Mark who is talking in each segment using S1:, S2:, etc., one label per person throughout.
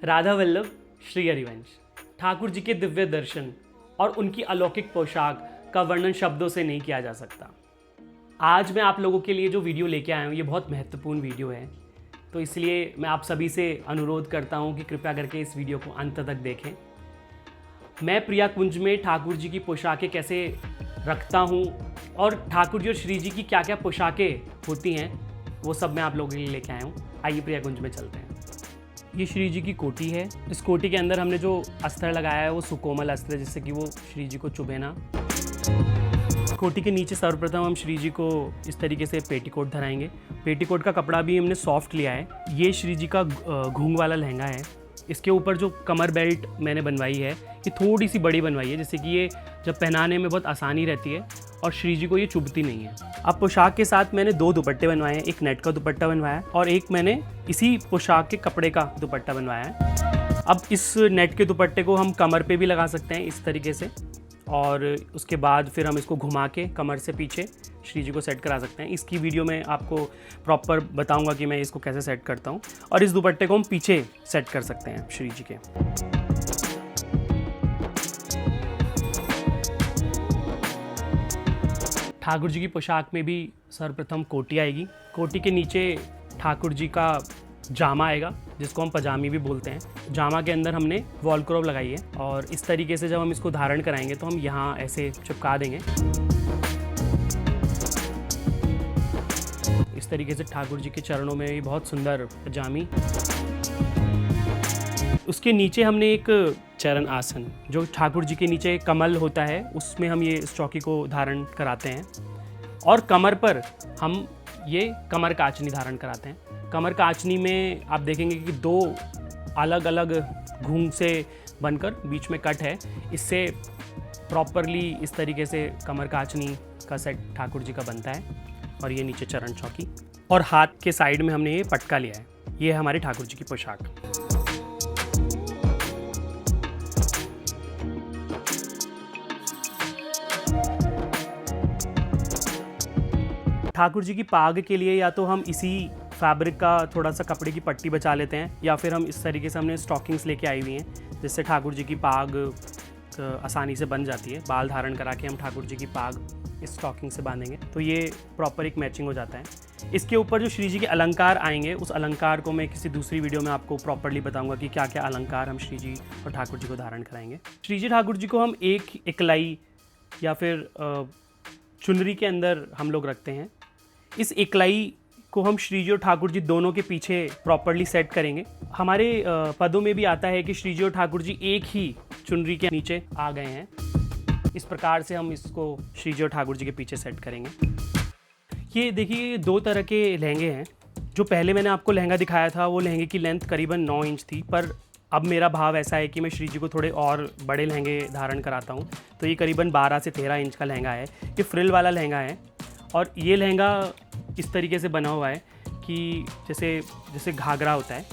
S1: राधा वल्लभ श्री हरिवंश, ठाकुर जी के दिव्य दर्शन और उनकी अलौकिक पोशाक का वर्णन शब्दों से नहीं किया जा सकता। आज मैं आप लोगों के लिए जो वीडियो लेके आया हूँ ये बहुत महत्वपूर्ण वीडियो है, तो इसलिए मैं आप सभी से अनुरोध करता हूँ कि कृपया करके इस वीडियो को अंत तक देखें। मैं प्रिया कुंज में ठाकुर जी की पोशाकें कैसे रखता हूँ और ठाकुर जी और श्री जी की क्या क्या पोशाकें होती हैं वो सब मैं आप लोगों के लिए लेके आया हूँ। आइए प्रिया कुंज में चलते हैं। ये श्री जी की कोटी है। इस कोटी के अंदर हमने जो अस्त्र लगाया है वो सुकोमल अस्त्र है, जिससे कि वो श्री जी को चुभे ना। कोटी के नीचे सर्वप्रथम हम श्री जी को इस तरीके से पेटीकोट धराएंगे। पेटीकोट का कपड़ा भी हमने सॉफ्ट लिया है। ये श्री जी का घूंग वाला लहंगा है। इसके ऊपर जो कमर बेल्ट मैंने बनवाई है ये थोड़ी सी बड़ी बनवाई है, जिससे कि ये जब पहनाने में बहुत आसानी रहती है और श्री जी को ये चुभती नहीं है। अब पोशाक के साथ मैंने दो दुपट्टे बनवाए हैं, एक नेट का दुपट्टा बनवाया है और एक मैंने इसी पोशाक के कपड़े का दुपट्टा बनवाया है। अब इस नेट के दुपट्टे को हम कमर पे भी लगा सकते हैं इस तरीके से, और उसके बाद फिर हम इसको घुमा के कमर से पीछे श्री जी को सेट करा सकते हैं। इसकी वीडियो में आपको प्रॉपर बताऊंगा कि मैं इसको कैसे सेट करता हूं, और इस दुपट्टे को हम पीछे सेट कर सकते हैं श्री जी के। ठाकुर जी की पोशाक में भी सर्वप्रथम कोटी आएगी। कोटी के नीचे ठाकुर जी का जामा आएगा, जिसको हम पजामी भी बोलते हैं। जामा के अंदर हमने वॉल क्रॉप लगाई है और इस तरीके से जब हम इसको धारण कराएंगे तो हम यहाँ ऐसे चिपका देंगे। इस तरीके से ठाकुर जी के चरणों में भी बहुत सुंदर पजामी। उसके नीचे हमने एक चरण आसन, जो ठाकुर जी के नीचे कमल होता है, उसमें हम ये इस चौकी को धारण कराते हैं और कमर पर हम ये कमर काचनी धारण कराते हैं। कमर काचनी में आप देखेंगे कि दो अलग अलग घूंग से बनकर बीच में कट है। इससे प्रॉपरली इस तरीके से कमर काचनी का सेट ठाकुर जी का बनता है। और ये नीचे चरण चौकी और हाथ के साइड में हमने ये पटका लिया है। ये है हमारे ठाकुर जी की पोशाक। ठाकुर जी की पाग के लिए या तो हम इसी फैब्रिक का थोड़ा सा कपड़े की पट्टी बचा लेते हैं, या फिर हम इस तरीके से हमने स्टॉकिंग्स लेके आई हुई हैं, जिससे ठाकुर जी की पाग आसानी से बन जाती है। बाल धारण करा के हम ठाकुर जी की पाग इस स्टॉकिंग से बांधेंगे तो ये प्रॉपर एक मैचिंग हो जाता है। इसके ऊपर जो श्री जी के अलंकार आएंगे, उस अलंकार को मैं किसी दूसरी वीडियो में आपको प्रॉपरली बताऊंगा कि क्या क्या अलंकार हम श्री जी और ठाकुर जी को धारण कराएंगे। श्री जी ठाकुर जी को हम एक इकलाई या फिर चुनरी के अंदर हम लोग रखते हैं। इस इकलाई को हम श्री जी और ठाकुर जी दोनों के पीछे प्रॉपरली सेट करेंगे। हमारे पदों में भी आता है कि श्री जी और ठाकुर जी एक ही चुनरी के नीचे आ गए हैं। इस प्रकार से हम इसको श्री जी और ठाकुर जी के पीछे सेट करेंगे। ये देखिए दो तरह के लहंगे हैं। जो पहले मैंने आपको लहंगा दिखाया था वो लहंगे की लेंथ करीबन 9 इंच थी, पर अब मेरा भाव ऐसा है कि मैं श्री जी को थोड़े और बड़े लहंगे धारण कराता हूँ। तो ये करीबन 12 से 13 इंच का लहंगा है। ये फ्रिल वाला लहंगा है और ये लहंगा इस तरीके से बना हुआ है कि जैसे घाघरा होता है।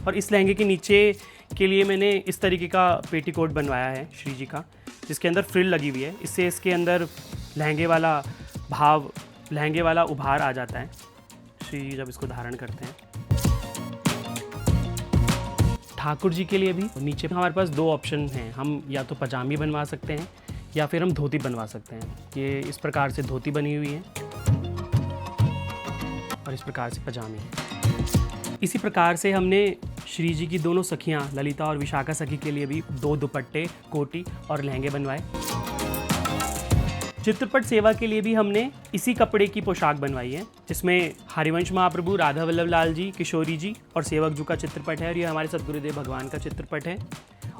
S1: और इस लहंगे के नीचे के लिए मैंने इस तरीके का पेटीकोट बनवाया है श्री जी का, जिसके अंदर फ्रिल लगी हुई है। इससे इसके अंदर लहंगे वाला उभार आ जाता है श्री जी जब इसको धारण करते हैं। ठाकुर जी के लिए भी नीचे हमारे पास दो ऑप्शन हैं। हम या तो पजामी बनवा सकते हैं या फिर हम धोती बनवा सकते हैं। ये इस प्रकार से धोती बनी हुई है और इस प्रकार से पजामी है। इसी प्रकार से हमने श्री जी की दोनों सखियां ललिता और विशाखा सखी के लिए भी दो दुपट्टे, कोटी और लहंगे बनवाए। चित्रपट सेवा के लिए भी हमने इसी कपड़े की पोशाक बनवाई है, जिसमें हरिवंश महाप्रभु, राधा वल्लभ लाल जी, किशोरी जी और सेवक जी का चित्रपट है, और ये हमारे सद्गुरुदेव भगवान का चित्रपट है।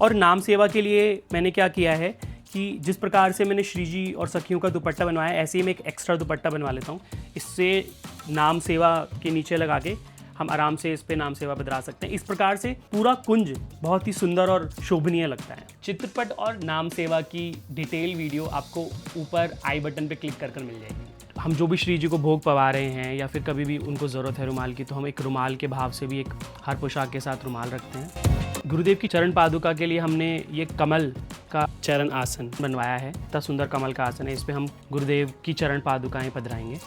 S1: और नाम सेवा के लिए मैंने क्या किया है कि जिस प्रकार से मैंने श्री जी और सखियों का दुपट्टा बनवाया, ऐसे ही मैं एक एक्स्ट्रा दुपट्टा बनवा लेता हूँ। इससे नाम सेवा के नीचे लगा के हम आराम से इस पे नाम सेवा बदला सकते हैं। इस प्रकार से पूरा कुंज बहुत ही सुंदर और शोभनीय लगता है। चित्रपट और नाम सेवा की डिटेल वीडियो आपको ऊपर आई बटन पे क्लिक कर मिल जाएगी। हम जो भी श्री जी को भोग पवा रहे हैं या फिर कभी भी उनको ज़रूरत है रुमाल की, तो हम एक रुमाल के भाव से भी एक हर पोशाक के साथ रुमाल रखते हैं। गुरुदेव की चरण पादुका के लिए हमने ये कमल का चरण आसन बनवाया है। इतना सुंदर कमल का आसन है, इस पे हम गुरुदेव की चरण पादुकाएं पधराएंगे।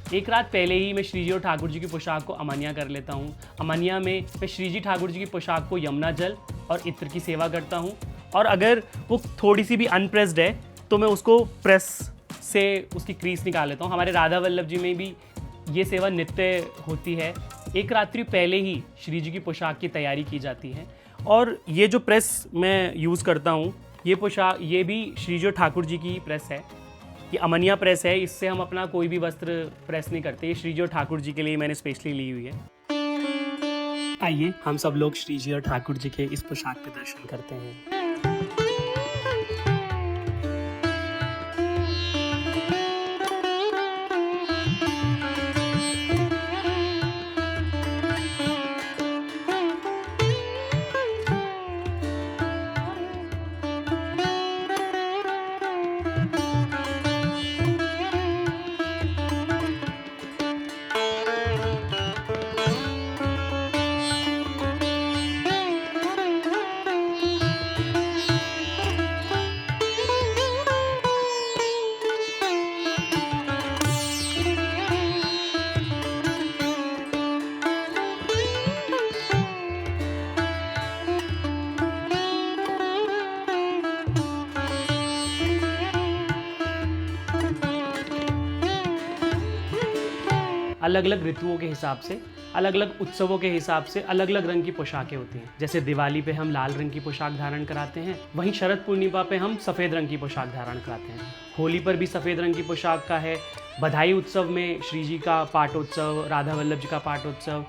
S1: एक रात पहले ही मैं श्री जी और ठाकुर जी की पोशाक को अमान्या कर लेता हूँ। अमान्या में मैं श्री जी ठाकुर जी की पोशाक को यमुना जल और इत्र की सेवा करता हूँ, और अगर वो थोड़ी सी भी अनप्रेस्ड है तो मैं उसको प्रेस से उसकी क्रीज निकाल लेता हूँ। हमारे राधा वल्लभ जी में भी ये सेवा नित्य होती है। एक रात्रि पहले ही श्री जी की पोशाक की तैयारी की जाती है, और ये जो प्रेस मैं यूज़ करता हूँ, ये पोशाक ये भी श्री जी और ठाकुर जी की प्रेस है। ये अमनिया प्रेस है, इससे हम अपना कोई भी वस्त्र प्रेस नहीं करते। ये श्री जी और ठाकुर जी के लिए मैंने स्पेशली ली हुई है। आइए हम सब लोग श्री जी और ठाकुर जी के इस पोशाक के दर्शन करते हैं। अलग अलग ऋतुओं के हिसाब से, अलग अलग उत्सवों के हिसाब से अलग अलग रंग की पोशाकें होती हैं। जैसे दिवाली पे हम लाल रंग की पोशाक धारण कराते हैं, वहीं शरद पूर्णिमा पे हम सफ़ेद रंग की पोशाक धारण कराते हैं। होली पर भी सफ़ेद रंग की पोशाक का है। बधाई उत्सव में श्री जी का पाटोत्सव, राधा वल्लभ जी का पाटोत्सव,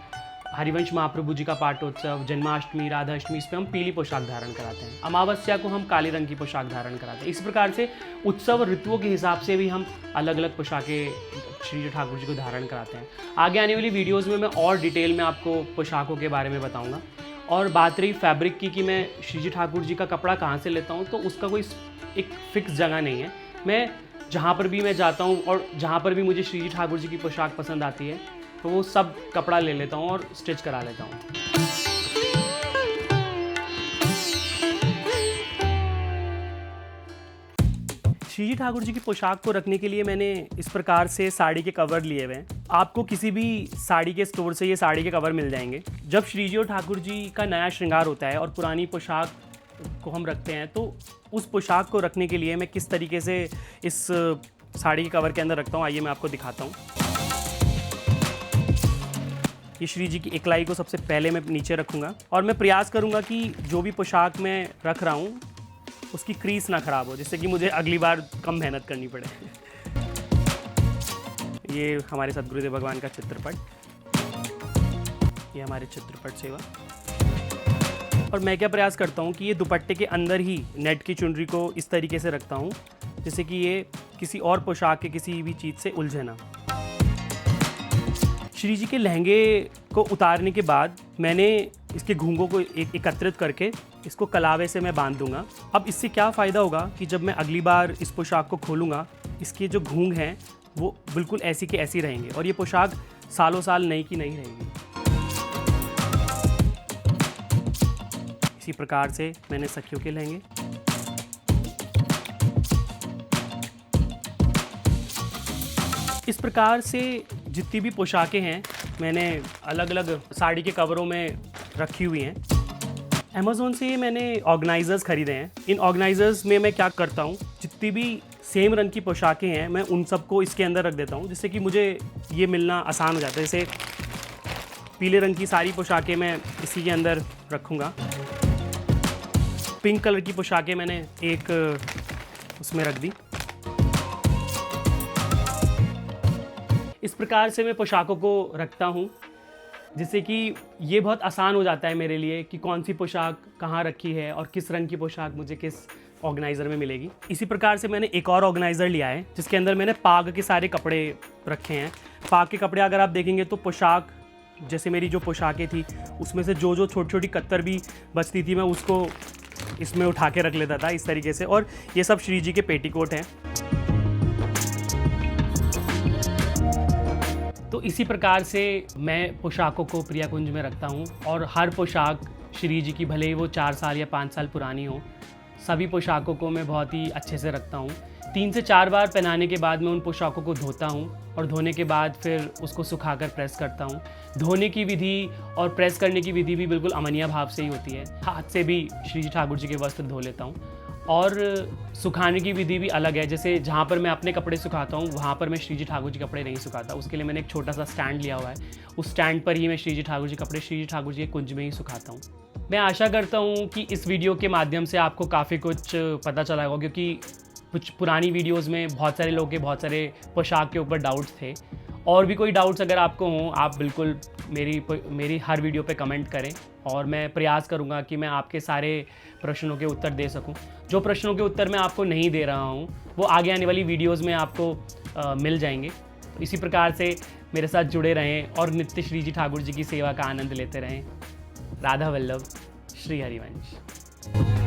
S1: हरिवंश महाप्रभु जी का पाटोत्सव, जन्माष्टमी, राधाष्टमी, इस पर हम पीली पोशाक धारण कराते हैं। अमावस्या को हम काले रंग की पोशाक धारण कराते हैं। इस प्रकार से उत्सव और ऋतुओं के हिसाब से भी हम अलग अलग पोशाकें श्री जी ठाकुर जी को धारण कराते हैं। आगे आने वाली वीडियोज़ में मैं और डिटेल में आपको पोशाकों के बारे में बताऊँगा। और बात रही फैब्रिक की कि मैं श्री जी ठाकुर जी का कपड़ा कहाँ से लेता हूँ, तो उसका कोई एक फ़िक्स जगह नहीं है। मैं जहाँ पर भी मैं जाता हूँ और जहाँ पर भी मुझे श्री जी ठाकुर जी की पोशाक पसंद आती है, तो वो सब कपड़ा ले लेता हूँ और स्टिच करा लेता हूँ। श्री जी ठाकुर जी की पोशाक को रखने के लिए मैंने इस प्रकार से साड़ी के कवर लिए हुए हैं। आपको किसी भी साड़ी के स्टोर से ये साड़ी के कवर मिल जाएंगे। जब श्री जी और ठाकुर जी का नया श्रृंगार होता है और पुरानी पोशाक को हम रखते हैं, तो उस पोशाक को रखने के लिए मैं किस तरीके से इस साड़ी के कवर के अंदर रखता हूँ, आइए मैं आपको दिखाता हूँ। ये श्री जी की इकलाई को सबसे पहले मैं नीचे रखूँगा, और मैं प्रयास करूँगा कि जो भी पोशाक मैं रख रहा हूँ उसकी क्रीज ना ख़राब हो, जिससे कि मुझे अगली बार कम मेहनत करनी पड़े। ये हमारे सद्गुरुदेव भगवान का चित्रपट, ये हमारे चित्रपट सेवा। और मैं क्या प्रयास करता हूँ कि ये दुपट्टे के अंदर ही नेट की चुनरी को इस तरीके से रखता हूँ जिससे कि ये किसी और पोशाक के किसी भी चीज़ से उलझे ना। श्री जी के लहंगे को उतारने के बाद मैंने इसके घूंघों को एकत्रित करके इसको कलावे से मैं बांध दूंगा। अब इससे क्या फ़ायदा होगा कि जब मैं अगली बार इस पोशाक को खोलूँगा, इसके जो घूंघ हैं वो बिल्कुल ऐसी के ऐसी रहेंगे, और ये पोशाक सालों साल नई की नई रहेगी। इसी प्रकार से मैंने सखियों के लहंगे, इस प्रकार से जितनी भी पोशाकें हैं मैंने अलग अलग साड़ी के कवरों में रखी हुई हैं। अमेज़ॉन से मैंने ऑर्गेनाइज़र्स ख़रीदे हैं। इन ऑर्गेनाइज़र्स में मैं क्या करता हूँ, जितनी भी सेम रंग की पोशाकें हैं मैं उन सबको इसके अंदर रख देता हूँ, जिससे कि मुझे ये मिलना आसान हो जाता है। जैसे पीले रंग की सारी पोशाकें मैं इसी के अंदर रखूँगा। पिंक कलर की पोशाकें मैंने एक उसमें रख दी। इस प्रकार से मैं पोशाकों को रखता हूँ, जिससे कि ये बहुत आसान हो जाता है मेरे लिए कि कौन सी पोशाक कहाँ रखी है और किस रंग की पोशाक मुझे किस ऑर्गेनाइज़र में मिलेगी। इसी प्रकार से मैंने एक और ऑर्गेनाइज़र लिया है जिसके अंदर मैंने पाग के सारे कपड़े रखे हैं। पाग के कपड़े अगर आप देखेंगे तो पोशाक, जैसे मेरी जो पोशाकें थी उसमें से जो जो छोटी छोटी कत्तर भी बचती थी मैं उसको इसमें उठा के रख लेता था इस तरीके से। और ये सब श्री जी के पेटीकोट हैं। तो इसी प्रकार से मैं पोशाकों को प्रिया कुंज में रखता हूँ, और हर पोशाक श्री जी की, भले ही वो 4 साल या 5 साल पुरानी हो, सभी पोशाकों को मैं बहुत ही अच्छे से रखता हूँ। 3 से 4 बार पहनाने के बाद मैं उन पोशाकों को धोता हूँ और धोने के बाद फिर उसको सुखाकर प्रेस करता हूँ। धोने की विधि और प्रेस करने की विधि भी बिल्कुल अमनिया भाव से ही होती है। हाथ से भी श्री जी ठाकुर जी के वस्त्र धो लेता हूँ और सुखाने की विधि भी अलग है। जैसे जहाँ पर मैं अपने कपड़े सुखाता हूँ वहाँ पर मैं श्री जी ठाकुर जी कपड़े नहीं सुखाता। उसके लिए मैंने एक छोटा सा स्टैंड लिया हुआ है, उस स्टैंड पर ही मैं श्री जी ठाकुर जी कपड़े श्री जी ठाकुर जी के कुंज में ही सुखाता हूँ। मैं आशा करता हूँ कि इस वीडियो के माध्यम से आपको काफ़ी कुछ पता चला होगा, क्योंकि कुछ पुरानी वीडियोज़ में बहुत सारे लोगों के बहुत सारे पोशाक के ऊपर डाउट्स थे। और भी कोई डाउट्स अगर आपको हों, आप बिल्कुल मेरी हर वीडियो पे कमेंट करें और मैं प्रयास करूँगा कि मैं आपके सारे प्रश्नों के उत्तर दे सकूँ। जो प्रश्नों के उत्तर मैं आपको नहीं दे रहा हूँ वो आगे आने वाली वीडियोज़ में आपको मिल जाएंगे। तो इसी प्रकार से मेरे साथ जुड़े रहें और नित्य श्री जी ठाकुर जी की सेवा का आनंद लेते रहें। राधा वल्लभ, श्री हरिवंश।